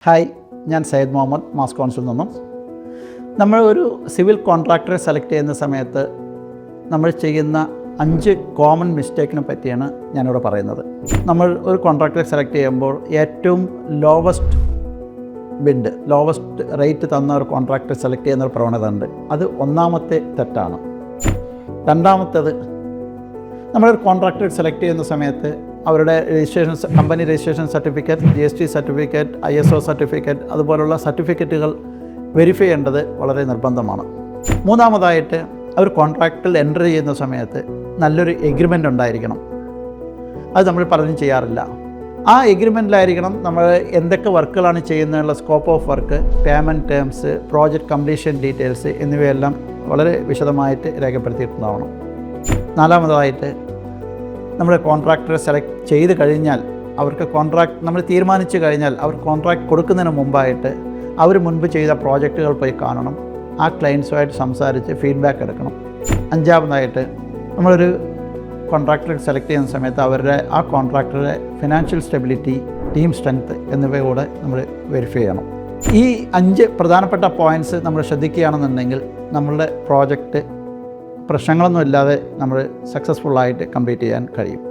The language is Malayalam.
ഹായ്, ഞാൻ സയ്യിദ് മുഹമ്മദ് മാസ് കൗൺസിൽ നിന്നും. നമ്മൾ ഒരു സിവിൽ കോൺട്രാക്ടറെ സെലക്ട് ചെയ്യുന്ന സമയത്ത് നമ്മൾ ചെയ്യുന്ന 5 കോമൺ മിസ്റ്റേക്കിനെ പറ്റിയാണ് ഞാനിവിടെ പറയുന്നത്. നമ്മൾ ഒരു കോൺട്രാക്ടറെ സെലക്ട് ചെയ്യുമ്പോൾ ഏറ്റവും ലോവസ്റ്റ് റേറ്റ് തന്ന ഒരു കോൺട്രാക്ടറെ സെലക്ട് ചെയ്യുന്ന ഒരു പ്രവണത ഉണ്ട്. അത് ഒന്നാമത്തെ തെറ്റാണ്. രണ്ടാമത്തേത്, നമ്മളൊരു കോൺട്രാക്ടറെ സെലക്ട് ചെയ്യുന്ന സമയത്ത് അവരുടെ company registration certificate, GST certificate, ISO certificate, അതുപോലുള്ള സർട്ടിഫിക്കറ്റുകൾ വെരിഫൈ ചെയ്യേണ്ടത് വളരെ നിർബന്ധമാണ്. മൂന്നാമതായിട്ട്, അവർ കോൺട്രാക്റ്റിൽ എൻ്റർ ചെയ്യുന്ന സമയത്ത് നല്ലൊരു എഗ്രിമെൻ്റ് ഉണ്ടായിരിക്കണം. അത് നമ്മൾ പലരും ചെയ്യാറില്ല. ആ എഗ്രിമെൻറ്റിലായിരിക്കണം നമ്മൾ എന്തൊക്കെ വർക്കുകളാണ് ചെയ്യുന്നതിനുള്ള scope of work, payment terms, project completion details എന്നിവയെല്ലാം വളരെ വിശദമായിട്ട് രേഖപ്പെടുത്തിയിട്ടുണ്ടാവണം. നാലാമതായിട്ട്, നമ്മൾ കോൺട്രാക്ടറെ സെലക്ട് ചെയ്ത് കഴിഞ്ഞാൽ അവർക്ക് നമ്മൾ തീരുമാനിച്ചു കഴിഞ്ഞാൽ അവർ കോൺട്രാക്ട് കൊടുക്കുന്നതിന് മുമ്പായിട്ട് അവർ മുൻപ് ചെയ്ത പ്രോജക്റ്റുകൾ പോയി കാണണം. ആ ക്ലയൻസുമായിട്ട് സംസാരിച്ച് ഫീഡ്ബാക്ക് എടുക്കണം. അഞ്ചാമതായിട്ട്, നമ്മളൊരു കോൺട്രാക്ടറെ സെലക്ട് ചെയ്യുന്ന സമയത്ത് ആ കോൺട്രാക്ടറുടെ ഫിനാൻഷ്യൽ സ്റ്റെബിലിറ്റി, ടീം സ്ട്രെങ്ത് എന്നിവ കൂടെ നമ്മൾ വെരിഫൈ ചെയ്യണം. ഈ 5 പ്രധാനപ്പെട്ട പോയിൻറ്റ്സ് നമ്മൾ ശ്രദ്ധിക്കുകയാണെന്നുണ്ടെങ്കിൽ നമ്മളുടെ പ്രോജക്റ്റ് പ്രശ്നങ്ങളൊന്നും ഇല്ലാതെ നമ്മൾ സക്സസ്ഫുള്ളായിട്ട് കംപ്ലീറ്റ് ചെയ്യാൻ കഴിയും.